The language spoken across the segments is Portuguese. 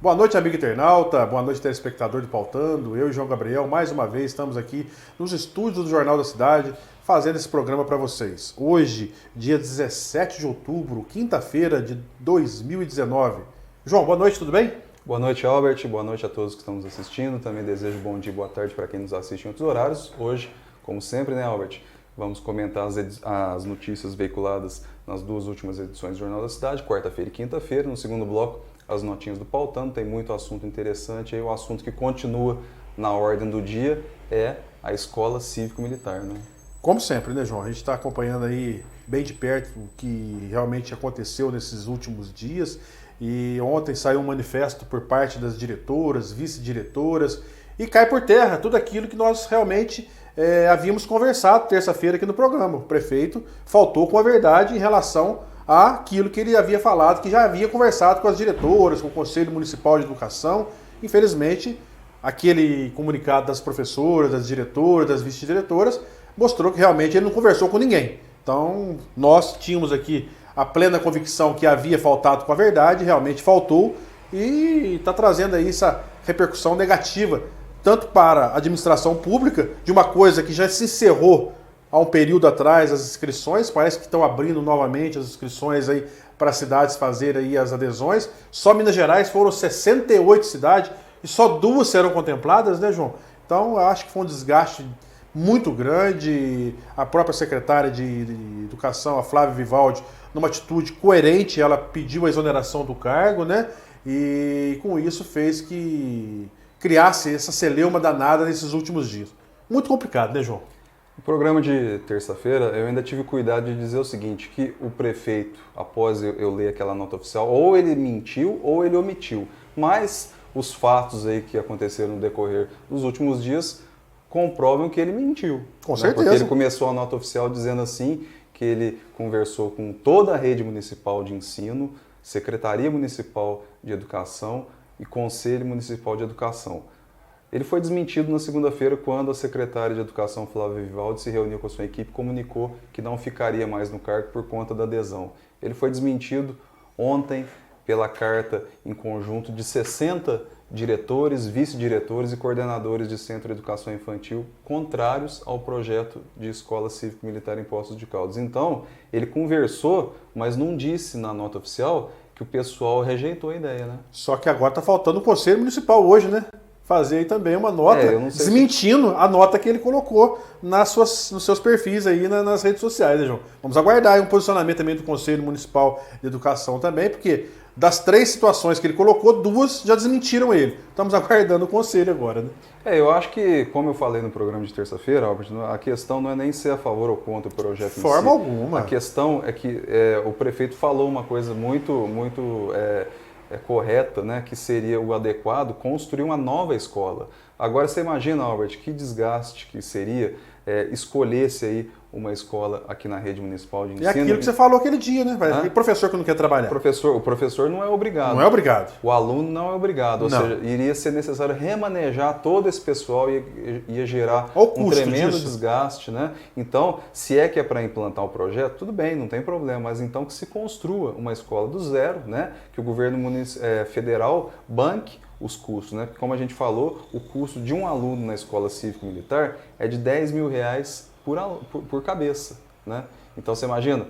Boa noite, amigo internauta, boa noite, telespectador do Pautando. Eu e João Gabriel, mais uma vez, estamos aqui nos estúdios do Jornal da Cidade, fazendo esse programa para vocês. Hoje, dia 17 de outubro, quinta-feira de 2019. João, boa noite, tudo bem? Boa noite, Albert. Boa noite a todos que estão nos assistindo. Também desejo bom dia e boa tarde para quem nos assiste em outros horários. Hoje, como sempre, né, Albert? Vamos comentar as notícias veiculadas nas duas últimas edições do Jornal da Cidade, quarta-feira e quinta-feira. No segundo bloco, as notinhas do Pautando. Tem muito assunto interessante. E o assunto que continua na ordem do dia é a Escola Cívico-Militar, né? Como sempre, né, João? A gente está acompanhando aí bem de perto o que realmente aconteceu nesses últimos dias. E ontem saiu um manifesto por parte das diretoras, vice-diretoras, e cai por terra tudo aquilo que nós realmente havíamos conversado terça-feira aqui no programa. O prefeito faltou com a verdade em relação àquilo que ele havia falado, que já havia conversado com as diretoras, com o Conselho Municipal de Educação. Infelizmente, aquele comunicado das professoras, das diretoras, das vice-diretoras, mostrou que realmente ele não conversou com ninguém. Então, nós tínhamos aqui a plena convicção que havia faltado com a verdade, realmente faltou, e está trazendo aí essa repercussão negativa, tanto para a administração pública, de uma coisa que já se encerrou há um período atrás, as inscrições, parece que estão abrindo novamente as inscrições aí para as cidades fazerem aí as adesões. Só Minas Gerais foram 68 cidades e só 2 serão contempladas, né, João? Então, eu acho que foi um desgaste muito grande. A própria secretária de Educação, a Flávia Vivaldi, numa atitude coerente, ela pediu a exoneração do cargo, né? E com isso fez que criasse essa celeuma danada nesses últimos dias. Muito complicado, né, João? No programa de terça-feira, eu ainda tive cuidado de dizer o seguinte, que o prefeito, após eu ler aquela nota oficial, ou ele mentiu ou ele omitiu. Mas os fatos aí que aconteceram no decorrer dos últimos dias comprovam que ele mentiu. Com certeza. Porque ele começou a nota oficial dizendo assim que ele conversou com toda a rede municipal de ensino, Secretaria Municipal de Educação e Conselho Municipal de Educação. Ele foi desmentido na segunda-feira quando a secretária de Educação, Flávia Vivaldi, se reuniu com a sua equipe e comunicou que não ficaria mais no cargo por conta da adesão. Ele foi desmentido ontem pela carta em conjunto de 60 diretores, vice-diretores e coordenadores de Centro de Educação Infantil contrários ao projeto de Escola Cívico-Militar em Poços de Caldas. Então, ele conversou, mas não disse na nota oficial que o pessoal rejeitou a ideia, né? Só que agora está faltando o Conselho Municipal hoje, né? Fazer aí também uma nota desmentindo a nota que ele colocou nos seus perfis aí nas redes sociais, né, João? Vamos aguardar aí um posicionamento também do Conselho Municipal de Educação também, porque das 3 situações que ele colocou, 2 já desmentiram ele. Estamos aguardando o Conselho agora, né? Eu acho que, como eu falei no programa de terça-feira, Albert, a questão não é nem ser a favor ou contra o projeto em si. Forma alguma. A questão é que o prefeito falou uma coisa muito correta, né, que seria o adequado construir uma nova escola. Agora você imagina, Albert, que desgaste que seria escolher-se aí uma escola aqui na rede municipal de ensino. É aquilo que você falou aquele dia, né? E professor que não quer trabalhar? O professor não é obrigado. Não é obrigado. O aluno não é obrigado. Ou seja, iria ser necessário remanejar todo esse pessoal e ia gerar um tremendo desgaste, né? Então, se é que é para implantar o projeto, tudo bem, não tem problema, mas então que se construa uma escola do zero, né? Que o governo federal banque os custos, né? Porque, como a gente falou, o custo de um aluno na escola cívico-militar é de R$10 mil por cabeça, né? Então você imagina,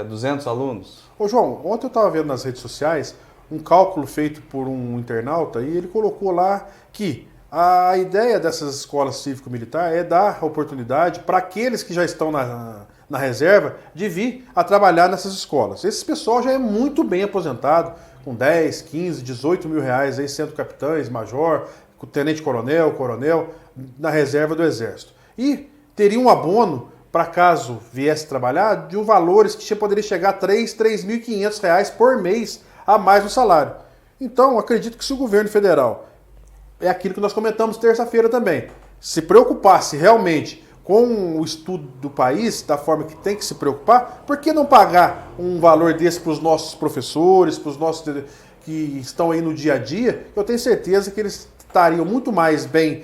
200 alunos? Ô João, ontem eu estava vendo nas redes sociais um cálculo feito por um internauta e ele colocou lá que a ideia dessas escolas cívico-militar é dar oportunidade para aqueles que já estão na reserva de vir a trabalhar nessas escolas. Esse pessoal já é muito bem aposentado, com 10, 15, 18 mil reais, aí sendo capitães, major, tenente-coronel, coronel, na reserva do Exército. E teria um abono, para caso viesse trabalhar, de valores que poderia chegar a R$3.500 reais por mês a mais no salário. Então, acredito que se o governo federal, é aquilo que nós comentamos terça-feira também, se preocupasse realmente com o estudo do país, da forma que tem que se preocupar, por que não pagar um valor desse para os nossos professores, para os nossos que estão aí no dia a dia? Eu tenho certeza que eles estariam muito mais bem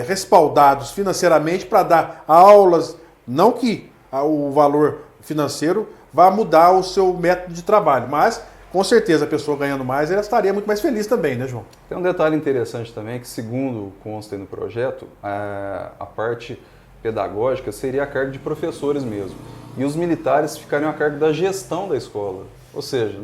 respaldados financeiramente para dar aulas, não que o valor financeiro vá mudar o seu método de trabalho, mas com certeza a pessoa ganhando mais, ela estaria muito mais feliz também, né, João? Tem um detalhe interessante também, que segundo consta no projeto, a parte pedagógica seria a cargo de professores mesmo. E os militares ficariam a cargo da gestão da escola. Ou seja,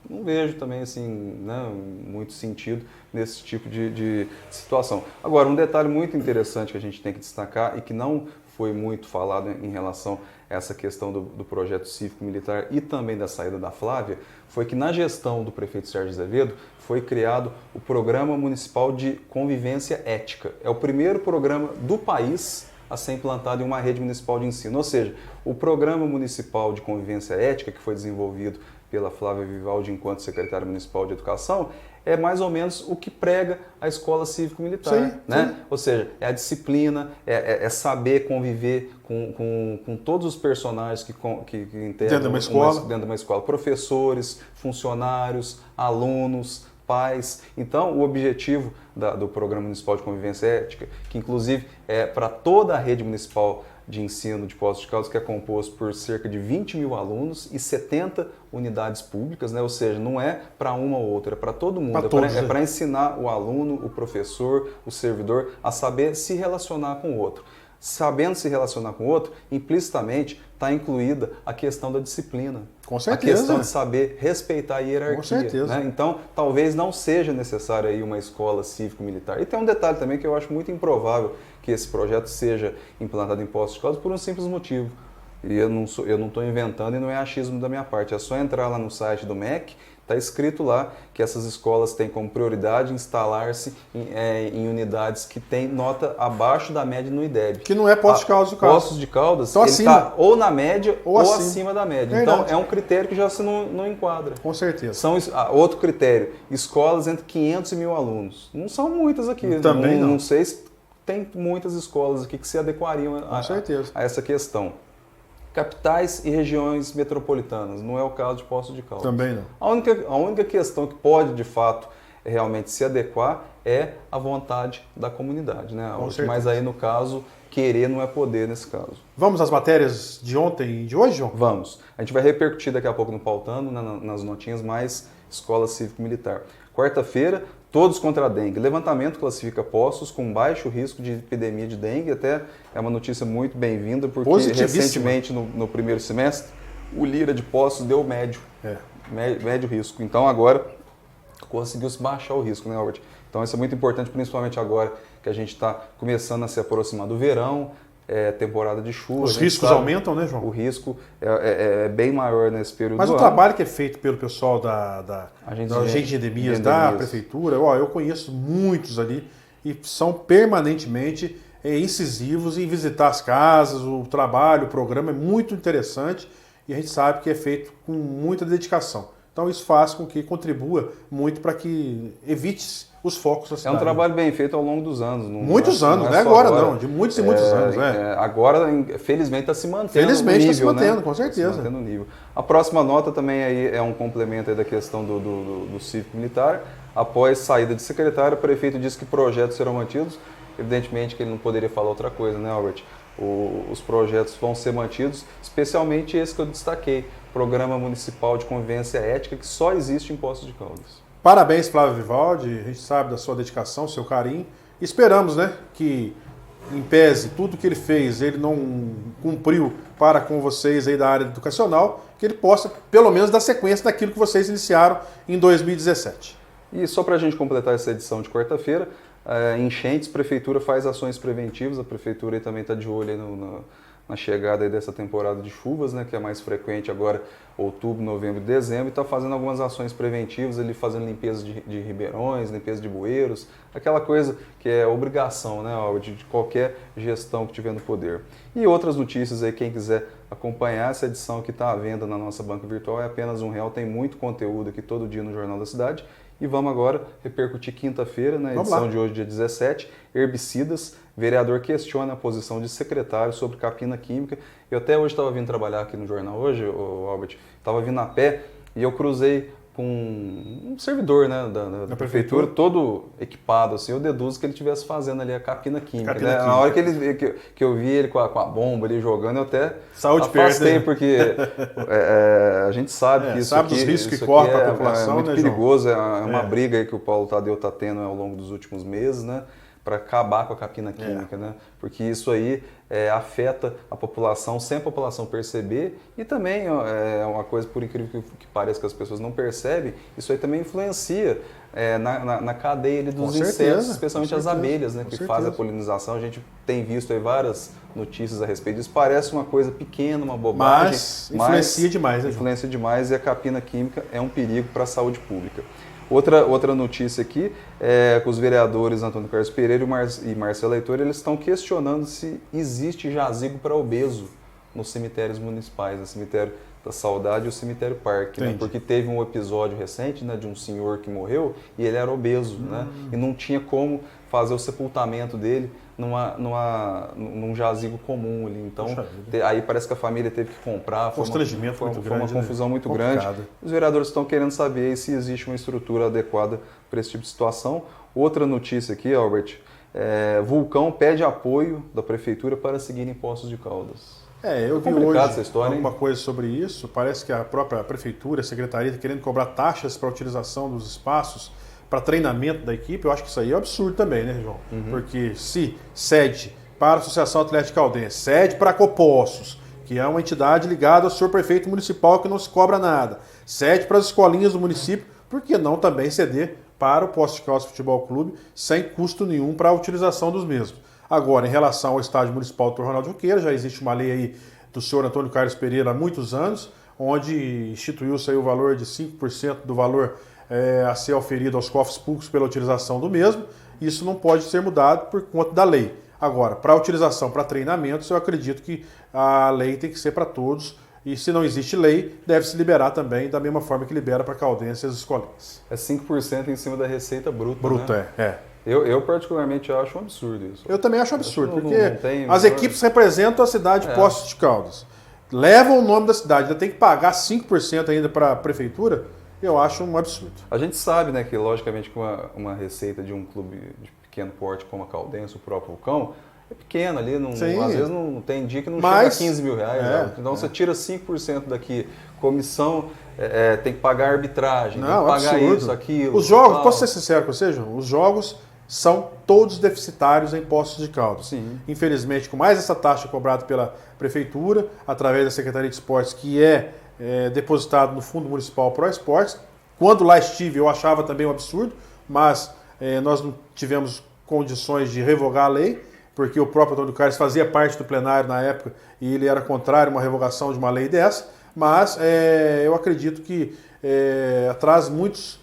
não vejo também assim, né, muito sentido nesse tipo de situação. Agora, um detalhe muito interessante que a gente tem que destacar e que não foi muito falado em relação a essa questão do projeto cívico-militar e também da saída da Flávia, foi que na gestão do prefeito Sérgio Azevedo foi criado o Programa Municipal de Convivência Ética. É o primeiro programa do país a ser implantado em uma rede municipal de ensino. Ou seja, o Programa Municipal de Convivência Ética, que foi desenvolvido pela Flávia Vivaldi enquanto secretária municipal de Educação, é mais ou menos o que prega a escola cívico-militar, né? Sim. Ou seja, é a disciplina, é saber conviver com todos os personagens que integram dentro de uma escola, professores, funcionários, alunos, pais. Então, o objetivo do Programa Municipal de Convivência Ética, que inclusive é para toda a rede municipal de ensino de Poços de Caldas, que é composto por cerca de 20 mil alunos e 70 unidades públicas, né? Ou seja, não é para uma ou outra, é para todo mundo. É para ensinar o aluno, o professor, o servidor a saber se relacionar com o outro. Sabendo se relacionar com o outro, implicitamente está incluída a questão da disciplina. Com certeza. A questão de saber respeitar a hierarquia. Com certeza. Né? Então, talvez não seja necessária aí uma escola cívico-militar. E tem um detalhe também que eu acho muito improvável que esse projeto seja implantado em Poços de Caldas por um simples motivo. E eu não estou inventando e não é achismo da minha parte. É só entrar lá no site do MEC, está escrito lá que essas escolas têm como prioridade instalar-se em unidades que têm nota abaixo da média no IDEB. Que não é Poços de Caldas. Poços de Caldas, ele está ou na média ou acima da média. Verdade. Então, é um critério que já se não enquadra. Com certeza. Outro critério, escolas entre 500 e 1.000 alunos. Não são muitas aqui. Também não. Não sei se tem muitas escolas aqui que se adequariam a essa questão. Capitais e regiões metropolitanas, não é o caso de Poços de Caldas. Também não. A única questão que pode, de fato, realmente se adequar é a vontade da comunidade, né? Mas aí, no caso, querer não é poder nesse caso. Vamos às matérias de ontem e de hoje, João? Vamos. A gente vai repercutir daqui a pouco no Pautando, nas notinhas, mais escola cívico-militar. Quarta-feira, todos contra a dengue. Levantamento classifica Poços com baixo risco de epidemia de dengue. Até é uma notícia muito bem-vinda, porque recentemente, no primeiro semestre, o Lira de Poços deu médio risco. Então, agora, conseguiu-se baixar o risco, né, Albert? Então, isso é muito importante, principalmente agora que a gente está começando a se aproximar do verão, temporada de chuva. Os riscos aumentam, né, João? O risco é bem maior nesse período. Mas do o ano. trabalho que é feito pelo pessoal da agente de endemias da prefeitura, eu conheço muitos ali e são permanentemente incisivos em visitar as casas, o trabalho, o programa é muito interessante e a gente sabe que é feito com muita dedicação. Então isso faz com que contribua muito para que evite os focos da cidade. É um trabalho bem feito ao longo dos anos. Muitos anos, não é agora não, de muitos e muitos anos. Agora, felizmente, está se mantendo felizmente no nível, está se mantendo, né? Com certeza. Se mantendo no nível. A próxima nota também aí é um complemento aí da questão do cívico-militar. Após saída de secretário, o prefeito disse que projetos serão mantidos. Evidentemente que ele não poderia falar outra coisa, né, Albert? Os projetos vão ser mantidos, especialmente esse que eu destaquei, Programa Municipal de Convivência Ética, que só existe em Poços de Caldas. Parabéns, Flávio Vivaldi, a gente sabe da sua dedicação, seu carinho. Esperamos, né, que em pese tudo que ele fez, ele não cumpriu para com vocês aí da área educacional, que ele possa, pelo menos, dar sequência daquilo que vocês iniciaram em 2017. E só para a gente completar essa edição de quarta-feira, enchentes, a Prefeitura faz ações preventivas, a Prefeitura aí também está de olho aí na chegada aí dessa temporada de chuvas, né, que é mais frequente agora, outubro, novembro e dezembro, e está fazendo algumas ações preventivas, ele fazendo limpeza de ribeirões, limpeza de bueiros, aquela coisa que é obrigação, né, de qualquer gestão que tiver no poder. E outras notícias aí, quem quiser acompanhar essa edição que está à venda na nossa banca virtual, é apenas R$1, tem muito conteúdo aqui todo dia no Jornal da Cidade. E vamos agora repercutir quinta-feira, na edição de hoje, dia 17, herbicidas. Vereador questiona a posição de secretário sobre capina química. Eu até hoje estava vindo trabalhar aqui no jornal hoje, Albert, estava vindo a pé e eu cruzei com um servidor, né, da prefeitura, todo equipado, assim, eu deduzo que ele estivesse fazendo ali a capina química. Né? Na hora que eu vi ele com a bomba ali jogando, eu até afastei, porque a gente sabe que isso sabe aqui, dos riscos isso que corre aqui para a população, é muito né, perigoso, é uma briga aí que o Paulo Tadeu está tendo ao longo dos últimos meses, né? Para acabar com a capina química, né? Porque isso aí afeta a população sem a população perceber e também é uma coisa, por incrível que pareça, que as pessoas não percebem, isso aí também influencia na cadeia ali dos insetos, especialmente as abelhas, né? Que fazem a polinização. A gente tem visto aí várias notícias a respeito disso. Parece uma coisa pequena, uma bobagem, mas influencia demais, né, influencia demais, e a capina química é um perigo para a saúde pública. Outra notícia aqui é que os vereadores Antônio Carlos Pereira e Marcelo Heitor, eles estão questionando se existe jazigo para obeso nos cemitérios municipais, o cemitério da Saudade e o cemitério Parque, né? Porque teve um episódio recente, né, de um senhor que morreu e ele era obeso, né? E não tinha como fazer o sepultamento dele num jazigo comum ali. Então, aí parece que a família teve que comprar. Foi uma confusão muito grande. Os vereadores estão querendo saber se existe uma estrutura adequada para esse tipo de situação. Outra notícia aqui, Albert, Vulcão pede apoio da prefeitura para seguir em Poços de Caldas. Eu vi hoje alguma coisa sobre isso. Parece que a própria prefeitura, a secretaria, está querendo cobrar taxas para a utilização dos espaços para treinamento da equipe. Eu acho que isso aí é um absurdo também, né, João? Porque se cede para a Associação Atlética Caldense, cede para a Copoços, que é uma entidade ligada ao senhor prefeito municipal que não se cobra nada, cede para as escolinhas do município, por que não também ceder para o Poços de Caldas Futebol Clube sem custo nenhum para a utilização dos mesmos? Agora, em relação ao estádio municipal do Ronaldo Junqueira, já existe uma lei aí do senhor Antônio Carlos Pereira há muitos anos, onde instituiu-se aí o valor de 5% do valor a ser oferido aos cofres públicos pela utilização do mesmo. Isso não pode ser mudado por conta da lei. Agora, para utilização, para treinamentos, eu acredito que a lei tem que ser para todos. E se não existe lei, deve-se liberar também, da mesma forma que libera para Caldense e as escolinhas. É 5% em cima da receita bruta, Bruta, né? Eu particularmente acho um absurdo isso. Eu também acho um absurdo, porque as equipes representam a cidade de Poços de Caldas. Levam o nome da cidade, ainda tem que pagar 5% ainda para a prefeitura. Eu acho um absurdo. A gente sabe, né, que logicamente que uma receita de um clube de pequeno porte como a Caldense, o próprio Vulcão, é pequena ali, às vezes não tem dia que não chega a 15 mil reais. Né? Então você tira 5% daqui, comissão, tem que pagar arbitragem, tem que pagar absurdo. Isso, aquilo. Os jogos, posso ser sincero com você, João? Os jogos são todos deficitários em Poços de Caldas. Sim. Infelizmente, com mais essa taxa cobrada pela prefeitura, através da Secretaria de Esportes, que é depositado no Fundo Municipal Pro Esportes. Quando lá estive, eu achava também um absurdo, mas nós não tivemos condições de revogar a lei, porque o próprio Antônio Carlos fazia parte do plenário na época e ele era contrário a uma revogação de uma lei dessa, mas eu acredito que traz muitas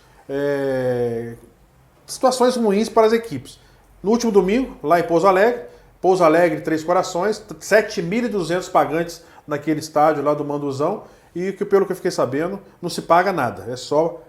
situações ruins para as equipes. No último domingo, lá em Pouso Alegre, Três Corações, 7.200 pagantes naquele estádio lá do Manduzão, e que, pelo que eu fiquei sabendo, não se paga nada, é só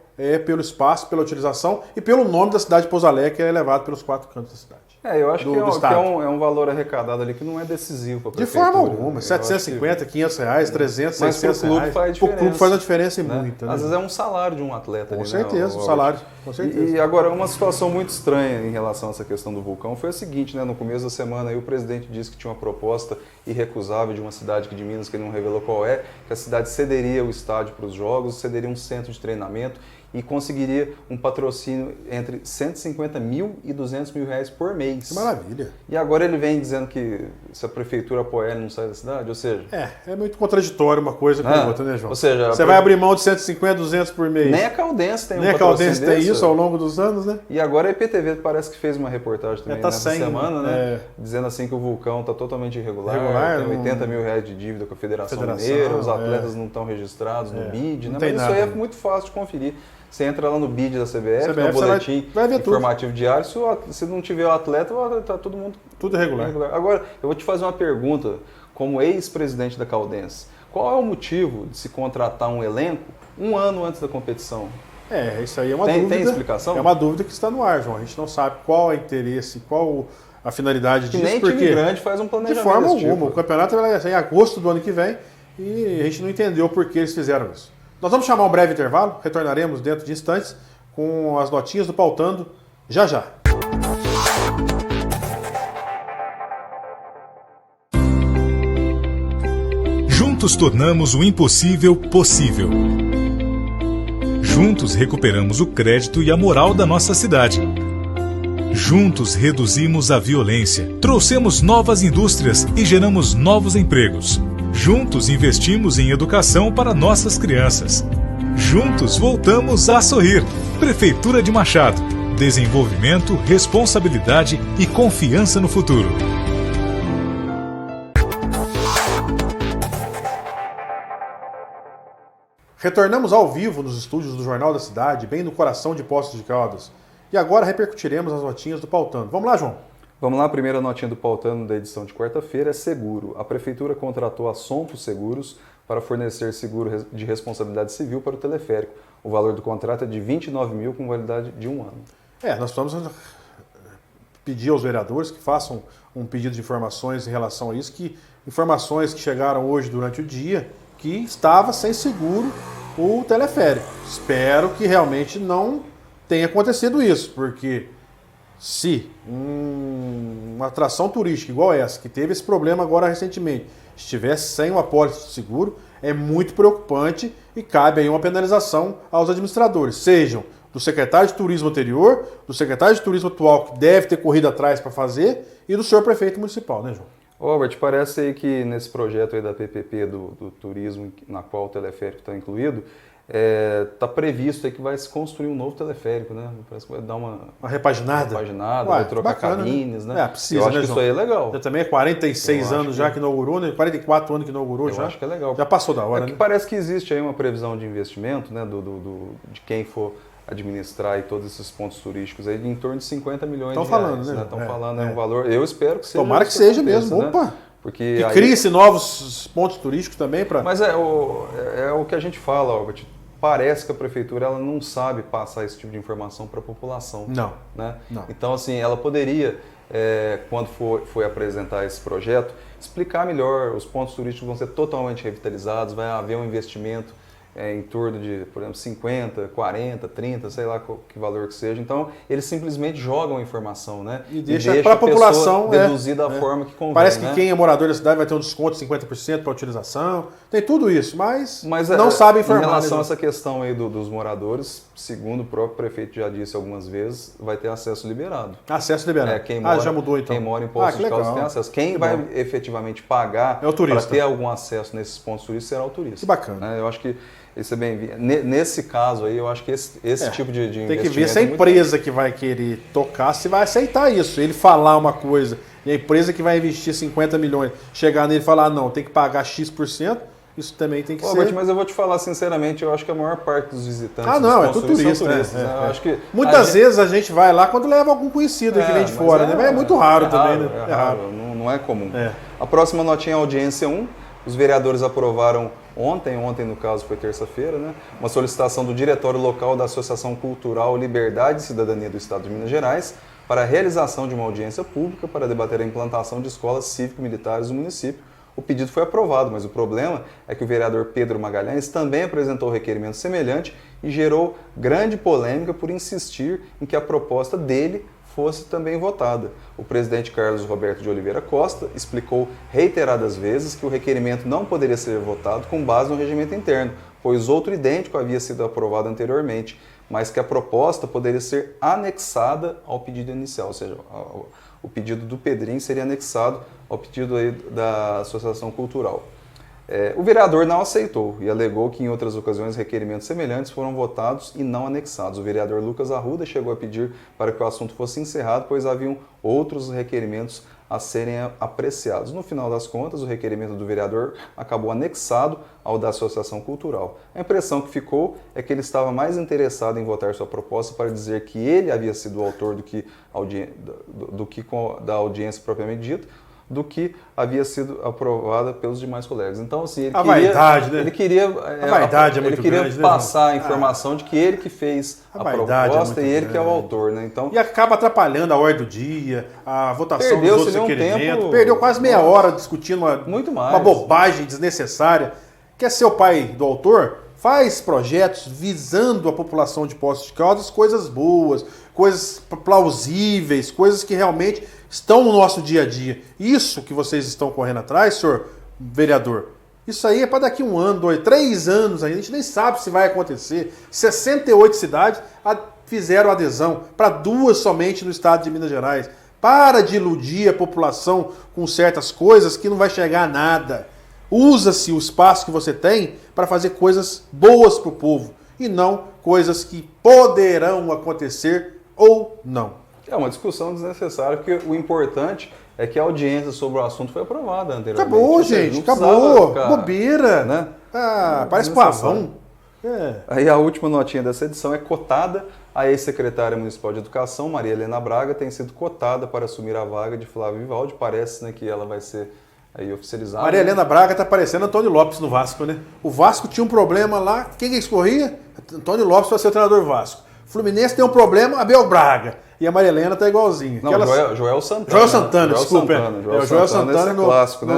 pelo espaço, pela utilização e pelo nome da cidade de Pouso Alegre, que é elevado pelos 4 cantos da cidade. Eu acho que é um valor arrecadado ali que não é decisivo para a prefeitura. De forma alguma, 750, 500 reais, 300, 600 reais. Faz diferença. O clube faz uma diferença e muita. Às vezes é um salário de um atleta. Com certeza, um salário. Com certeza. E agora, uma situação muito estranha em relação a essa questão do Vulcão foi a seguinte, né? No começo da semana aí, o presidente disse que tinha uma proposta irrecusável de uma cidade aqui de Minas, que ele não revelou qual é, que a cidade cederia o estádio para os jogos, cederia um centro de treinamento e conseguiria um patrocínio entre 150 mil e 200 mil reais por mês. Que maravilha. E agora ele vem dizendo que se a prefeitura apoiar ele não sai da cidade, ou seja... É muito contraditório uma coisa com a outra, né, João? Ou seja... Você vai abrir mão de 150, 200 por mês. Nem a Caldense tem Nem a Caldense tem isso ao longo dos anos, né? E agora a IPTV parece que fez uma reportagem também nessa semana, né? né? Dizendo assim que o Vulcão está totalmente irregular, tem 80 mil reais de dívida com a Federação Mineira, os atletas não estão registrados no BID, né? Mas isso aí é muito fácil de conferir. Você entra lá no BID da CBF, no boletim informativo diário, se não tiver o atleta, está todo mundo... Tudo irregular. Agora, eu vou te fazer uma pergunta, como ex-presidente da Caldense. Qual é o motivo de se contratar um elenco um ano antes da competição? Isso aí é uma dúvida. Tem explicação? É uma dúvida que está no ar, João. A gente não sabe qual é o interesse, qual a finalidade disso. Nem time grande faz um planejamento de forma alguma. O campeonato vai ser em agosto do ano que vem e a gente não entendeu por que eles fizeram isso. Nós vamos chamar um breve intervalo, retornaremos dentro de instantes com as notinhas do Pautando já já. Juntos tornamos o impossível possível. Juntos recuperamos o crédito e a moral da nossa cidade. Juntos reduzimos a violência, trouxemos novas indústrias e geramos novos empregos. Juntos investimos em educação para nossas crianças. Juntos voltamos a sorrir. Prefeitura de Machado. Desenvolvimento, responsabilidade e confiança no futuro. Retornamos ao vivo nos estúdios do Jornal da Cidade, bem no coração de Poços de Caldas. E agora repercutiremos as notinhas do Pautando. Vamos lá, João? Vamos lá, a primeira notinha do Pautando da edição de quarta-feira é seguro. A Prefeitura contratou a Sompo Seguros para fornecer seguro de responsabilidade civil para o teleférico. O valor do contrato é de R$ 29.000 com validade de 1 ano. Nós vamos pedir aos vereadores que façam um pedido de informações em relação a isso, que informações que chegaram hoje durante o dia, que estava sem seguro o teleférico. Espero que realmente não tenha acontecido isso, porque se uma atração turística igual essa, que teve esse problema agora recentemente, estivesse sem uma apólice de seguro, é muito preocupante e cabe aí uma penalização aos administradores, sejam do secretário de turismo anterior, do secretário de turismo atual, que deve ter corrido atrás para fazer, e do senhor prefeito municipal, né, João? Robert, parece aí que nesse projeto aí da PPP do turismo, na qual o teleférico está incluído, está previsto aí que vai se construir um novo teleférico, né? Parece que vai dar uma repaginada, vai trocar bacana, cabines, né? Precisa, eu acho né, que João? isso aí é legal. Já também é 46 anos já que inaugurou, né? 44 anos que inaugurou já. Eu acho que é legal. Já passou da hora, né? né? Parece que existe aí uma previsão de investimento, né? De quem for administrar aí todos esses pontos turísticos aí, em torno de 50 milhões de reais. Estão falando, um valor. Eu espero que seja. Tomara que seja mesmo. Né? Opa! Porque que crie-se novos pontos turísticos também para. Mas é o que a gente fala, Albert. Parece que a prefeitura ela não sabe passar esse tipo de informação para a população. Não. Né? Não. Então, assim, ela poderia, quando foi apresentar esse projeto, explicar melhor. Os pontos turísticos vão ser totalmente revitalizados, vai haver um investimento em torno de, por exemplo, 50, 40, 30, sei lá que valor que seja. Então, eles simplesmente jogam a informação, né? E deixa para a população deduzir da forma que convém. Parece que né? quem é morador da cidade vai ter um desconto de 50% para utilização. Tem tudo isso, mas não sabe informar. Em relação a essa questão aí dos moradores, segundo o próprio prefeito já disse algumas vezes, vai ter acesso liberado. Acesso liberado. Já mudou então. Quem mora em Poços de Caldas tem acesso. Quem vai efetivamente pagar para ter algum acesso nesses pontos turísticos será o turista. Que bacana. Eu acho que isso é bem-vindo. Nesse caso aí, eu acho que esse tipo de investimento... Tem que ver se a empresa que vai querer tocar, se vai aceitar isso. Ele falar uma coisa e a empresa que vai investir 50 milhões chegar nele e falar, não, tem que pagar X%, isso também tem que ser... Mas eu vou te falar sinceramente, eu acho que a maior parte dos visitantes... é tudo turista. Eu acho que muitas vezes a gente vai lá quando leva algum conhecido que vem de fora, né? Mas é muito raro também, né? É raro. Não é comum. A próxima notinha é a audiência 1. Os vereadores aprovaram ontem no caso foi terça-feira, né, uma solicitação do Diretório Local da Associação Cultural Liberdade e Cidadania do Estado de Minas Gerais para a realização de uma audiência pública para debater a implantação de escolas cívico-militares no município. O pedido foi aprovado, mas o problema é que o vereador Pedro Magalhães também apresentou requerimento semelhante e gerou grande polêmica por insistir em que a proposta dele fosse também votada. O presidente Carlos Roberto de Oliveira Costa explicou reiteradas vezes que o requerimento não poderia ser votado com base no regimento interno, pois outro idêntico havia sido aprovado anteriormente, mas que a proposta poderia ser anexada ao pedido inicial, ou seja, o pedido do Pedrinho seria anexado ao pedido aí da Associação Cultural. O vereador não aceitou e alegou que em outras ocasiões requerimentos semelhantes foram votados e não anexados. O vereador Lucas Arruda chegou a pedir para que o assunto fosse encerrado, pois haviam outros requerimentos a serem apreciados. No final das contas, o requerimento do vereador acabou anexado ao da Associação Cultural. A impressão que ficou é que ele estava mais interessado em votar sua proposta para dizer que ele havia sido o autor da audiência propriamente dita, do que havia sido aprovada pelos demais colegas. Então, assim, ele queria passar a informação de que ele que fez a proposta e ele que é o autor, né? Então, e acaba atrapalhando a ordem do dia, a votação dos outros requerimentos. Tempo, perdeu quase meia hora discutindo uma bobagem desnecessária. Quer ser o pai do autor? faz projetos visando a população de Poços de Caldas, coisas boas, coisas plausíveis, coisas que realmente estão no nosso dia a dia. Isso que vocês estão correndo atrás, senhor vereador, isso aí é para daqui 1 ano, 2, 3 anos ainda, a gente nem sabe se vai acontecer. 68 cidades fizeram adesão, para 2 somente no estado de Minas Gerais. Para de iludir a população com certas coisas que não vai chegar a nada. Usa-se o espaço que você tem para fazer coisas boas para o povo e não coisas que poderão acontecer ou não. É uma discussão desnecessária, porque o importante é que a audiência sobre o assunto foi aprovada anteriormente. Acabou, gente, acabou. Bobeira. Né? Ah, parece pavão. Aí a última notinha dessa edição é cotada. A ex-secretária municipal de Educação, Maria Helena Braga, tem sido cotada para assumir a vaga de Flávio Vivaldi. Parece, né, que ela vai ser aí oficializada. Maria Helena Braga tá parecendo Antônio Lopes no Vasco, né? O Vasco tinha um problema lá, quem que escorria? Antônio Lopes para ser o treinador do Vasco. O Fluminense tem um problema, Abel Braga. E a Maria Helena tá igualzinha. Não, Joel Santana. Joel Santana, desculpa. Joel Santana é clássico, né?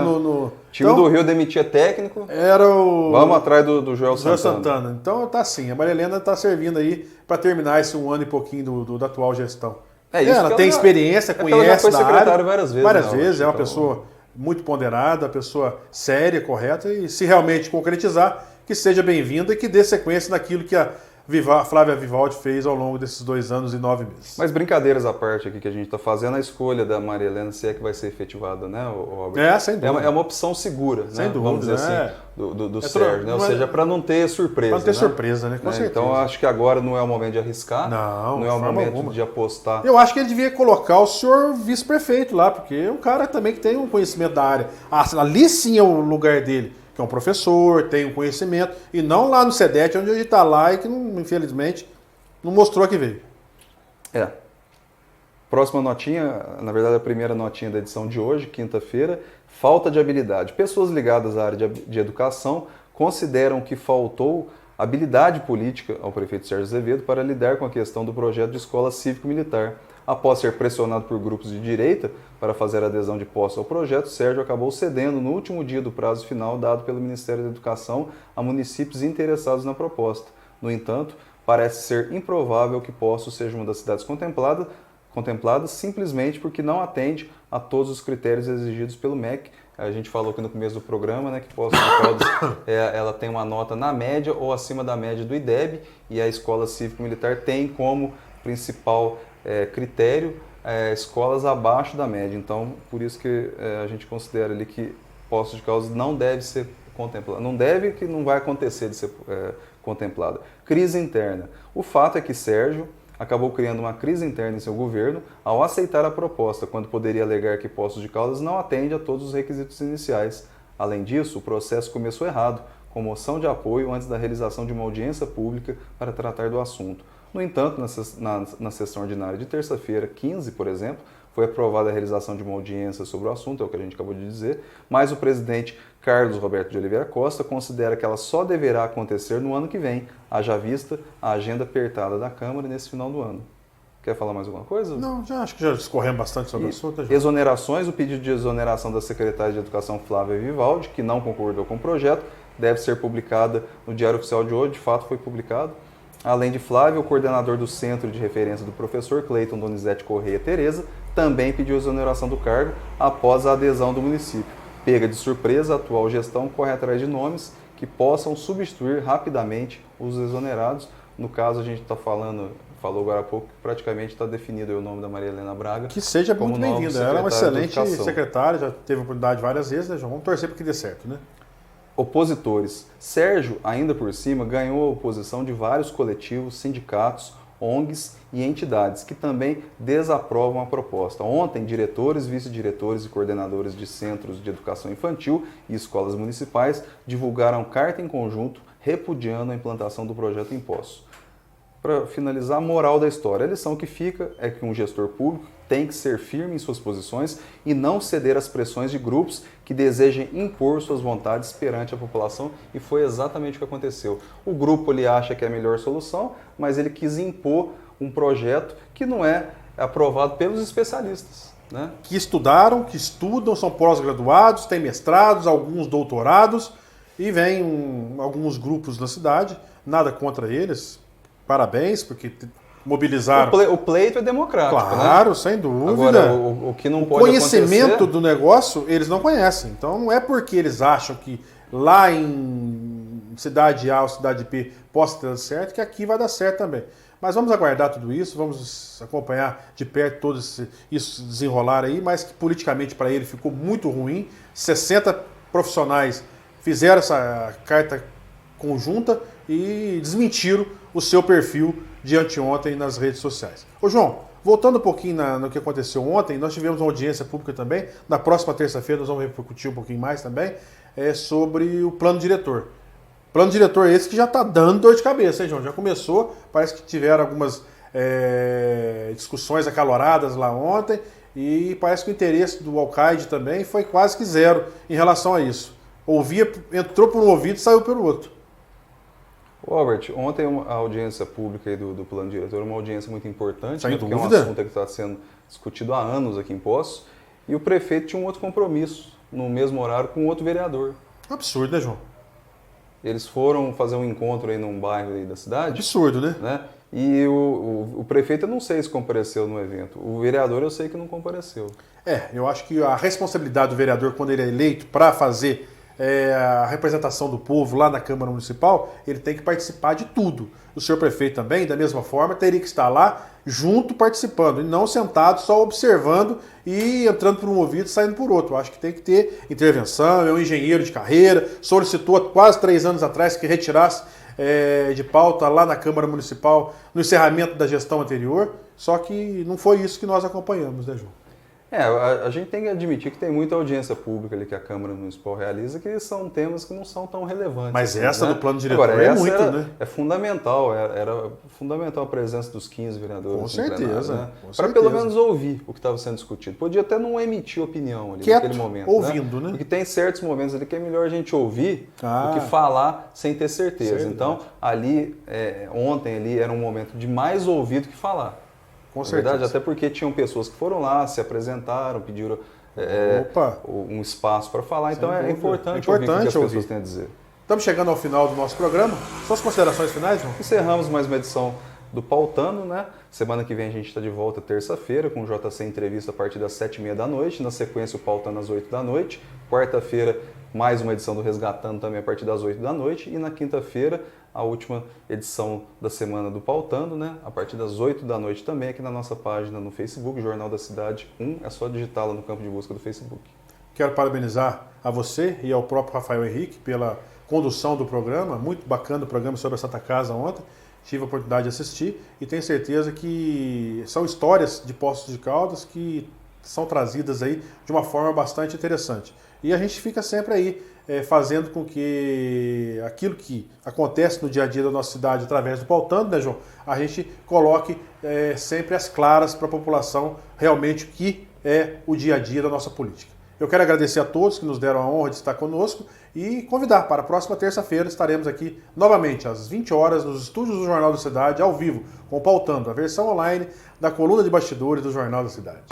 Time do Rio demitia técnico. Era o... Vamos atrás do Joel Santana. Então tá assim, a Maria Helena tá servindo aí para terminar esse 1 ano e pouquinho da atual gestão. Ela tem experiência, conhece ela já foi da secretária área. várias vezes. Várias vezes, é uma pessoa muito ponderada, uma pessoa séria, correta, e se realmente concretizar, que seja bem-vinda e que dê sequência naquilo que a Flávia Vivaldi fez ao longo desses 2 anos e 9 meses. Mas brincadeiras à parte aqui que a gente está fazendo, a escolha da Maria Helena, se é que vai ser efetivada, né, Robert? Sem dúvida. É uma opção segura, sem né? dúvida, vamos dizer assim, do Sérgio, né? Ou seja, para não ter surpresa. Para não ter surpresa, né? Com certeza. Então, acho que agora não é o momento de arriscar, não é o momento de apostar. Eu acho que ele devia colocar o senhor vice-prefeito lá, porque é um cara também que tem um conhecimento da área. Ali sim é o lugar dele, que é um professor, tem um conhecimento, e não lá no SEDET, onde ele está lá e que, infelizmente, não mostrou que veio. Próxima notinha, na verdade a primeira notinha da edição de hoje, quinta-feira, falta de habilidade. Pessoas ligadas à área de educação consideram que faltou habilidade política ao prefeito Sérgio Azevedo para lidar com a questão do projeto de escola cívico-militar. Após ser pressionado por grupos de direita para fazer adesão de posse ao projeto, Sérgio acabou cedendo no último dia do prazo final dado pelo Ministério da Educação a municípios interessados na proposta. No entanto, parece ser improvável que Poços seja uma das cidades contempladas simplesmente porque não atende a todos os critérios exigidos pelo MEC. A gente falou aqui no começo do programa, né, que Poços de Caldas ela tem uma nota na média ou acima da média do IDEB, e a escola cívico-militar tem como principal critério escolas abaixo da média. Então, por isso que a gente considera ali que Poços de Caldas não deve ser contemplada. Não deve, que não vai acontecer de ser contemplada. Crise interna. O fato é que Sérgio acabou criando uma crise interna em seu governo ao aceitar a proposta, quando poderia alegar que Poços de Caldas não atende a todos os requisitos iniciais. Além disso, o processo começou errado, com moção de apoio antes da realização de uma audiência pública para tratar do assunto. No entanto, na sessão ordinária de terça-feira, 15, por exemplo, foi aprovada a realização de uma audiência sobre o assunto, é o que a gente acabou de dizer, mas o presidente Carlos Roberto de Oliveira Costa considera que ela só deverá acontecer no ano que vem, haja vista a agenda apertada da Câmara nesse final do ano. Quer falar mais alguma coisa? Não, acho que já discorremos bastante sobre o assunto. Exonerações, o pedido de exoneração da secretária de Educação Flávia Vivaldi, que não concordou com o projeto, deve ser publicada no Diário Oficial de hoje, de fato foi publicado. Além de Flávio, o coordenador do Centro de Referência do professor Cleiton Donizete Correia Tereza também pediu exoneração do cargo após a adesão do município. Pega de surpresa, a atual gestão corre atrás de nomes que possam substituir rapidamente os exonerados. No caso, a gente falou agora há pouco, que praticamente está definido o nome da Maria Helena Braga. Que seja muito bem-vinda. Ela é uma excelente secretária, já teve oportunidade várias vezes, né, João? Vamos torcer para que dê certo, né? Opositores. Sérgio, ainda por cima, ganhou a oposição de vários coletivos, sindicatos, ONGs e entidades que também desaprovam a proposta. Ontem, diretores, vice-diretores e coordenadores de centros de educação infantil e escolas municipais divulgaram carta em conjunto repudiando a implantação do projeto em Poços. Para finalizar, a moral da história. A lição que fica é que um gestor público tem que ser firme em suas posições e não ceder às pressões de grupos que desejem impor suas vontades perante a população, e foi exatamente o que aconteceu. O grupo ele acha que é a melhor solução, mas ele quis impor um projeto que não é aprovado pelos especialistas, né? Que estudaram, que estudam, são pós-graduados, têm mestrados, alguns doutorados, E vem alguns grupos da cidade, nada contra eles, parabéns, porque mobilizaram. O pleito é democrático, claro, né? sem dúvida. Agora, o que não pode conhecimento acontecer... do negócio, eles não conhecem. Então, não é porque eles acham que lá em cidade A ou cidade B possa ter dado certo, que aqui vai dar certo também. Mas vamos aguardar tudo isso, vamos acompanhar de perto todo isso desenrolar aí, mas que politicamente para ele ficou muito ruim. 60 profissionais fizeram essa carta conjunta e desmentiram o seu perfil de anteontem nas redes sociais. Ô João, voltando um pouquinho no que aconteceu ontem, nós tivemos uma audiência pública também. Na próxima terça-feira nós vamos repercutir um pouquinho mais também sobre o plano diretor. Plano diretor esse que já está dando dor de cabeça, hein, João? Já começou, parece que tiveram algumas discussões acaloradas lá ontem e parece que o interesse do Alcaide também foi quase que zero em relação a isso. Entrou por um ouvido e saiu pelo outro. Robert, ontem a audiência pública aí do plano diretor, uma audiência muito importante, Sem porque é um dúvida. assunto que está sendo discutido há anos aqui em Poços, e o prefeito tinha um outro compromisso, no mesmo horário, com outro vereador. Absurdo, né, João? Eles foram fazer um encontro aí num bairro aí da cidade. Absurdo, né? E o prefeito, eu não sei se compareceu no evento. O vereador, eu sei que não compareceu. Eu acho que a responsabilidade do vereador, quando ele é eleito para fazer a representação do povo lá na Câmara Municipal, ele tem que participar de tudo. O senhor prefeito também, da mesma forma, teria que estar lá junto participando, e não sentado só observando e entrando por um ouvido e saindo por outro. Eu acho que tem que ter intervenção, é um engenheiro de carreira, solicitou há quase 3 anos atrás que retirasse de pauta lá na Câmara Municipal no encerramento da gestão anterior, só que não foi isso que nós acompanhamos, né, João? A gente tem que admitir que tem muita audiência pública ali que a Câmara Municipal realiza, que são temas que não são tão relevantes. Mas assim, essa né? do plano diretor Agora, é essa muito, né? É fundamental, era fundamental a presença dos 15 vereadores. Com certeza. Né? Com Para certeza. pelo menos ouvir o que estava sendo discutido. Podia até não emitir opinião ali Quieto, naquele momento. ouvindo, né? Porque tem certos momentos ali que é melhor a gente ouvir do que falar sem ter certeza. Certo. Então, ali, ontem ali era um momento de mais ouvir do que falar. Com Na certeza. verdade, até porque tinham pessoas que foram lá, se apresentaram, pediram um espaço para falar. Então é importante ouvir o que as pessoas têm a dizer. Estamos chegando ao final do nosso programa. Suas considerações finais, João? Encerramos mais uma edição do Pautando, né? Semana que vem a gente está de volta terça-feira com o JC Entrevista a partir das 7h30 da noite. Na sequência, o Pautando às 8 da noite. Quarta-feira, mais uma edição do Resgatando também a partir das 8 da noite. E na quinta-feira, a última edição da semana do Pautando, né? A partir das 8 da noite também, aqui na nossa página no Facebook, Jornal da Cidade 1. É só digitá-la no campo de busca do Facebook. Quero parabenizar a você e ao próprio Rafael Henrique pela condução do programa. Muito bacana o programa sobre a Santa Casa ontem. Tive a oportunidade de assistir e tenho certeza que são histórias de Poços de Caldas que são trazidas aí de uma forma bastante interessante. E a gente fica sempre aí fazendo com que aquilo que acontece no dia a dia da nossa cidade através do Pautando, né, João? A gente coloque sempre as claras para a população realmente o que é o dia a dia da nossa política. Eu quero agradecer a todos que nos deram a honra de estar conosco e convidar para a próxima terça-feira estaremos aqui novamente às 20 horas nos estúdios do Jornal da Cidade, ao vivo, com o Pautando, a versão online da coluna de bastidores do Jornal da Cidade.